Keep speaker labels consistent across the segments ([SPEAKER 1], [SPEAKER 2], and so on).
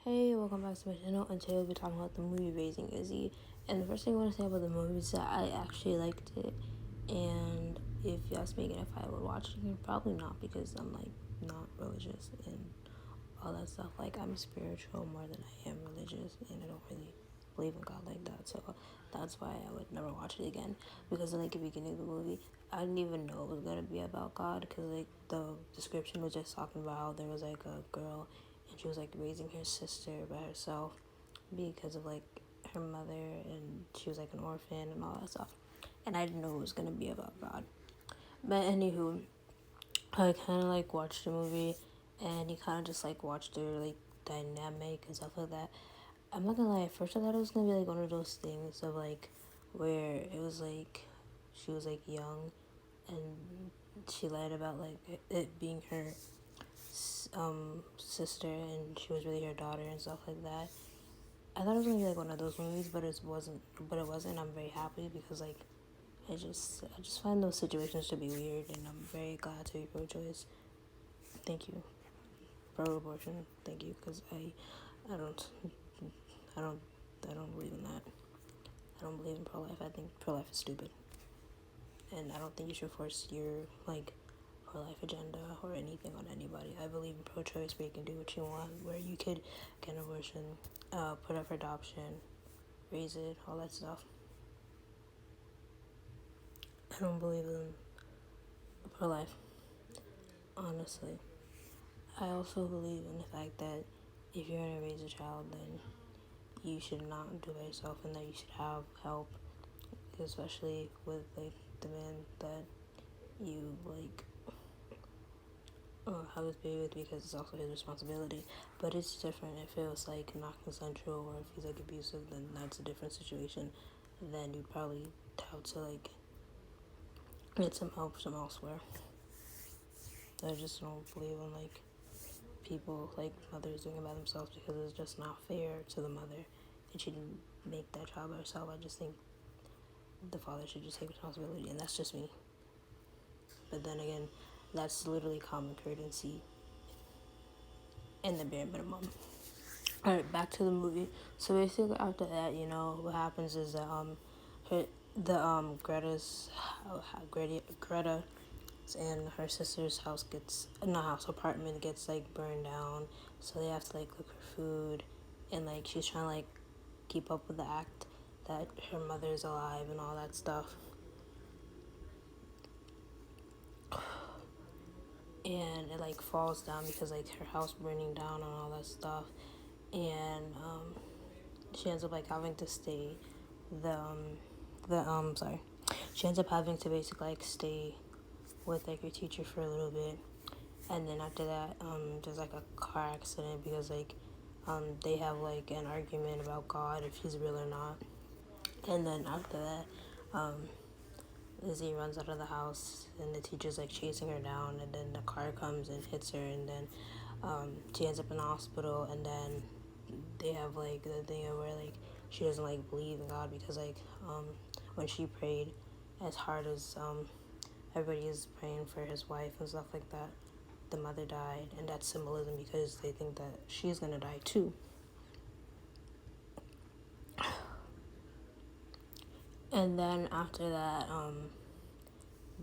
[SPEAKER 1] Hey, welcome back to my channel, and today we'll be talking about the movie Raising Izzie. And the first thing I want to say about the movie is that I actually liked it, and if you ask me again if I would watch it again, probably not, because I'm like not religious and all that stuff. Like, I'm spiritual more than I am religious, and I don't really believe in God like that, so that's why I would never watch it again. Because in like the beginning of the movie, I didn't even know it was gonna be about God, because like the description was just talking about how there was like a girl and she was like raising her sister by herself because of like her mother, and she was like an orphan and all that stuff, and I didn't know it was gonna be about God. But anywho, I kind of like watched the movie, and you kind of just like watched their like dynamic and stuff like that. I'm not gonna lie, at first I thought it was gonna be like one of those things of like where it was like she was like young and she lied about like it being her sister and she was really her daughter and stuff like that. I thought it was gonna be like one of those movies, but it wasn't. But it wasn't. I'm very happy because like I just find those situations to be weird, and I'm very glad to be pro-choice. Thank you. Pro-abortion. Thank you, because I don't I don't I don't believe in that. I don't believe in pro-life. I think pro-life is stupid, and I don't think you should force your like pro-life agenda or anything on anybody. I believe in pro-choice, where you can do what you want, where you could get an abortion, put up for adoption, raise it, all that stuff. I don't believe in pro-life, honestly. I also believe in the fact that if you're gonna raise a child, then you should not do it yourself, and that you should have help, especially with like the man that you like have this baby with, because it's also his responsibility. But it's different if it was like not consensual, or if he's like abusive, then that's a different situation. Then you'd probably have to like get some help from elsewhere. I just don't believe in like people like mothers doing it by themselves, because it's just not fair to the mother that she didn't make that child by herself. I just think the father should just take responsibility, and that's just me. But then again, that's literally common courtesy and the bare minimum. Alright, back to the movie. So basically, after that, what happens is that her the Greta and her sister's house gets not house apartment gets like burned down, so they have to like cook her food, and like she's trying to like keep up with the act that her mother's alive and all that stuff. And it like falls down because like her house burning down and all that stuff, and she ends up like having to stay sorry, she ends up having to basically like stay with like her teacher for a little bit, and then after that there's like a car accident because like they have like an argument about God, if he's real or not. And then after that, Izzie runs out of the house, and the teacher's like chasing her down, and then the car comes and hits her, and then she ends up in the hospital. And then they have like the thing where like she doesn't like believe in God, because like when she prayed as hard as everybody is praying for his wife and stuff like that, the mother died, and that's symbolism, because they think that she's gonna die too. And then after that,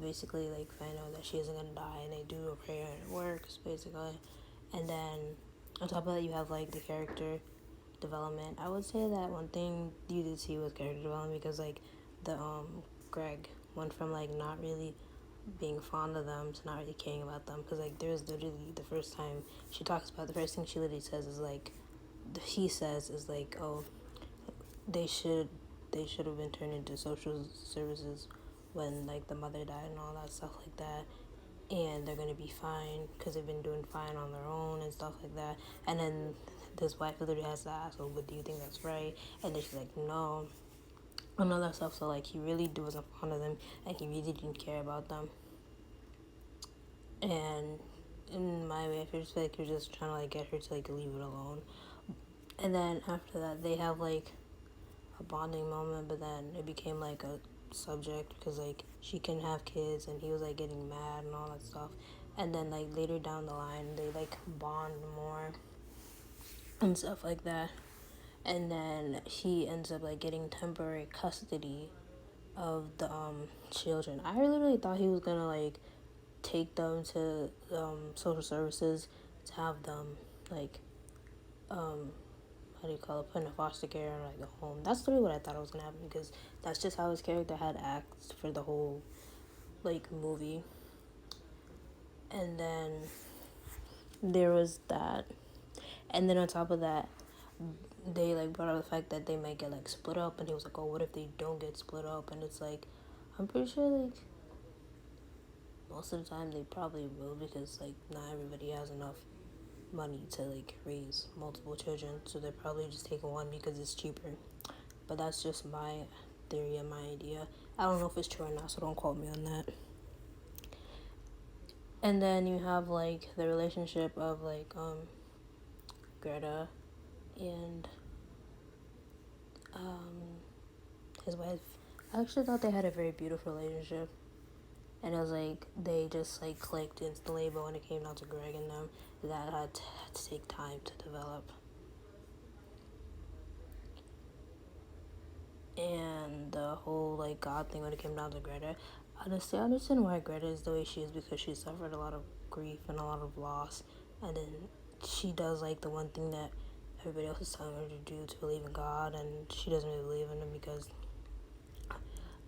[SPEAKER 1] basically like find out that she isn't gonna die, and they do a prayer and it works basically. And then on top of that, you have like the character development. I would say that one thing you did see was character development, because like the Greg went from like not really being fond of them to not really caring about them, because like there's literally the first time she talks about, the first thing she literally says is like, he says is like, oh, they should have been turned into social services when like the mother died and all that stuff like that, and they're gonna be fine because they've been doing fine on their own and stuff like that. And then this wife literally has to ask, "Oh, but do you think that's right?" And then she's like, "No," and all that stuff. So like he really wasn't fond of them, and he really didn't care about them. And in my way, I feel like you're just trying to like get her to like leave it alone. And then after that, they have like a bonding moment, but then it became like a subject, because like she can have kids, and he was like getting mad and all that stuff. And then like later down the line, they like bond more, and stuff like that. And then he ends up like getting temporary custody of the children. I literally thought he was gonna like take them to social services to have them like how do you call it, put in a foster care or like a home. That's literally what I thought was gonna happen, because that's just how his character had acted for the whole like movie. And then there was that, and then on top of that, they like brought up the fact that they might get like split up, and he was like, oh, what if they don't get split up? And it's like, I'm pretty sure like most of the time they probably will, because like not everybody has enough money to like raise multiple children, so they're probably just taking one because it's cheaper. But that's just my theory and my idea. I don't know if it's true or not, so don't quote me on that. And then you have like the relationship of like Greta and his wife. I actually thought they had a very beautiful relationship, and it was like they just like clicked instantly. But when it came down to Greg and them, that had to take time to develop. And the whole like God thing, when it came down to Greta, honestly, I understand why Greta is the way she is, because she suffered a lot of grief and a lot of loss, and then she does like the one thing that everybody else is telling her to do, to believe in God, and she doesn't really believe in him because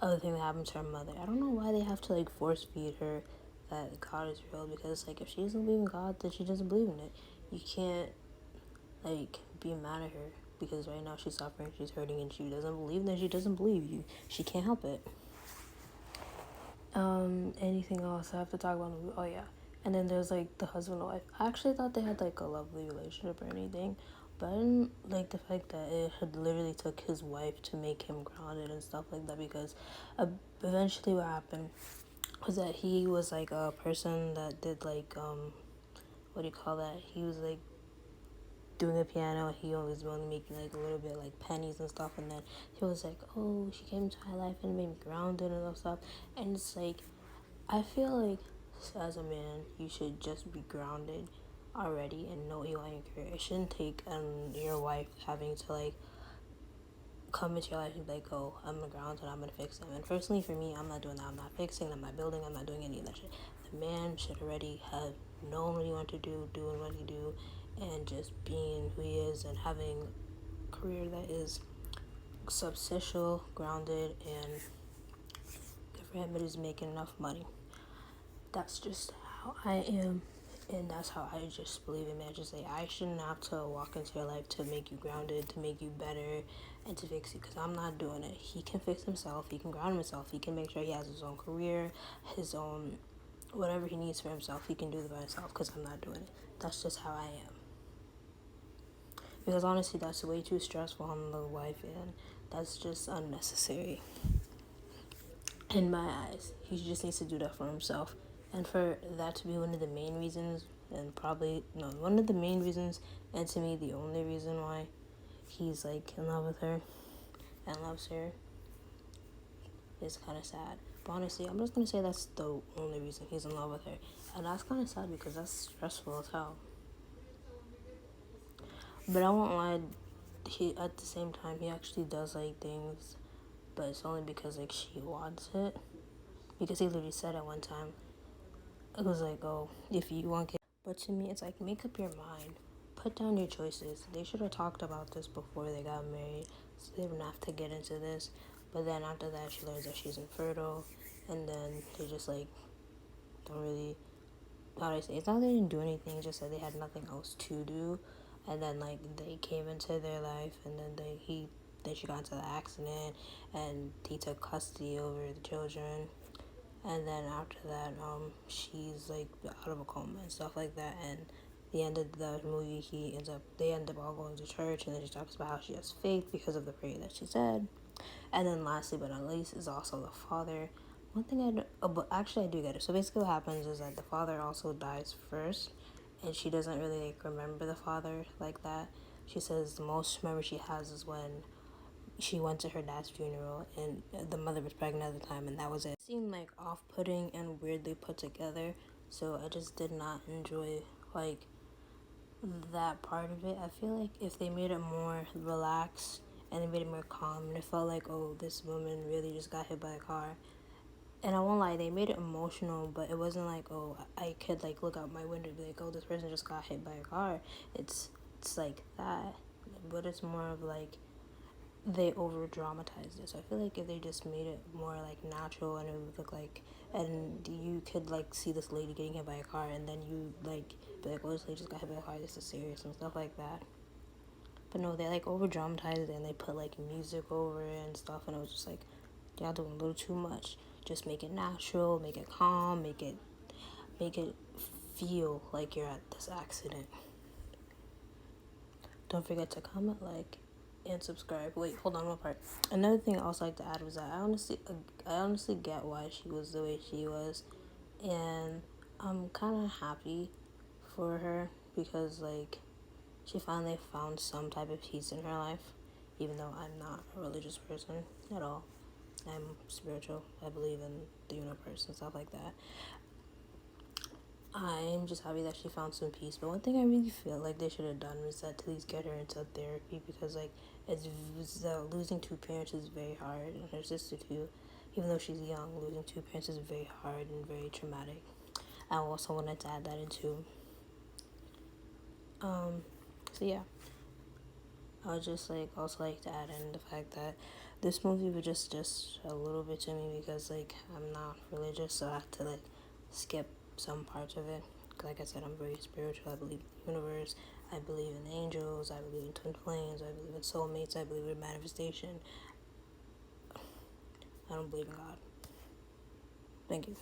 [SPEAKER 1] other thing that happened to her mother. I don't know why they have to like force feed her that God is real, because like if she doesn't believe in God, then she doesn't believe in it. You can't like be mad at her, because right now she's suffering, she's hurting, and she doesn't believe, then she doesn't believe you. She can't help it. Anything else I have to talk about? Oh yeah. And then there's like the husband and wife. I actually thought they had like a lovely relationship or anything, but I didn't like the fact that it had literally took his wife to make him grounded and stuff like that, because eventually what happened was that he was like a person that did like what do you call that? He was like doing the piano. He always only making like a little bit like pennies and stuff, and then he was like, oh, she came into my life and made me grounded and stuff. And it's like, I feel like as a man you should just be grounded already and know what you want in your career. It shouldn't take your wife having to like come into your life and be like, oh, I'm gonna ground and I'm gonna fix them. And personally for me, I'm not doing that. I'm not fixing, I'm not building, I'm not doing any of that shit. The man should already have known what he wanted to do, doing what he do, and just being who he is, and having a career that is substantial, grounded, and good for him, it is making enough money. That's just how I am, and that's how I just believe in marriage. Just like, I shouldn't have to walk into your life to make you grounded, to make you better, and to fix you, because I'm not doing it. He can fix himself, he can ground himself, he can make sure he has his own career, his own whatever he needs for himself, he can do it by himself, because I'm not doing it. That's just how I am. Because honestly, that's way too stressful on the wife, and that's just unnecessary. In my eyes, he just needs to do that for himself. And for that to be one of the main reasons, and probably, no, one of the main reasons, and to me, the only reason why he's like in love with her and loves her, is kind of sad. But honestly, I'm just gonna say that's the only reason he's in love with her. And that's kind of sad, because that's stressful as hell. But I won't lie, he, at the same time, he actually does like things, but it's only because like she wants it. Because he literally said at one time, it was like, oh, if you want kids. But to me, it's like, make up your mind. Put down your choices. They should have talked about this before they got married, so they wouldn't have to get into this. But then after that, she learns that she's infertile, and then they just like don't really, how do I say, it's not that they didn't do anything, just that they had nothing else to do. And then like they came into their life, and then then she got into the accident, and he took custody over the children. And then after that, she's like out of a coma and stuff like that. And the end of the movie, they end up all going to church, and then she talks about how she has faith because of the prayer that she said. And then lastly but not least is also the father. One thing but actually I do get it. So basically what happens is that the father also dies first, and she doesn't really like remember the father like that. She says the most memory she has is when she went to her dad's funeral, and the mother was pregnant at the time, and that was it. It seemed like off-putting and weirdly put together, so I just did not enjoy like that part of it. I feel like if they made it more relaxed and they made it more calm, and it felt like, oh, this woman really just got hit by a car. And I won't lie, they made it emotional, but it wasn't like, oh, I could like look out my window and be like, oh, this person just got hit by a car. It's like that, but it's more of like they over dramatized it. So I feel like if they just made it more like natural and it would look like, and you could like see this lady getting hit by a car, and then you like be like, oh, this lady just got hit by a car, this is serious and stuff like that. But no, they like over dramatized it and they put like music over it and stuff, and it was just like, y'all doing a little too much. Just make it natural, make it calm, make it feel like you're at this accident. Don't forget to comment, like, and subscribe. Wait, hold on one part. Another thing I also like to add was that I honestly get why she was the way she was, and I'm kind of happy for her because like she finally found some type of peace in her life, even though I'm not a religious person at all. I'm spiritual. I believe in the universe and stuff like that. I'm just happy that she found some peace. But one thing I really feel like they should have done was that to at least get her into therapy, because like losing two parents is very hard, and her sister too. Even though she's young, losing two parents is very hard and very traumatic. I also wanted to add that in too. So yeah, I would just like also like to add in the fact that this movie was just a little bit to me because like I'm not religious, so I have to like skip some parts of it. Like I said, I'm very spiritual. I believe in the universe. I believe in angels. I believe in twin flames. I believe in soulmates. I believe in manifestation. I don't believe in God. Thank you.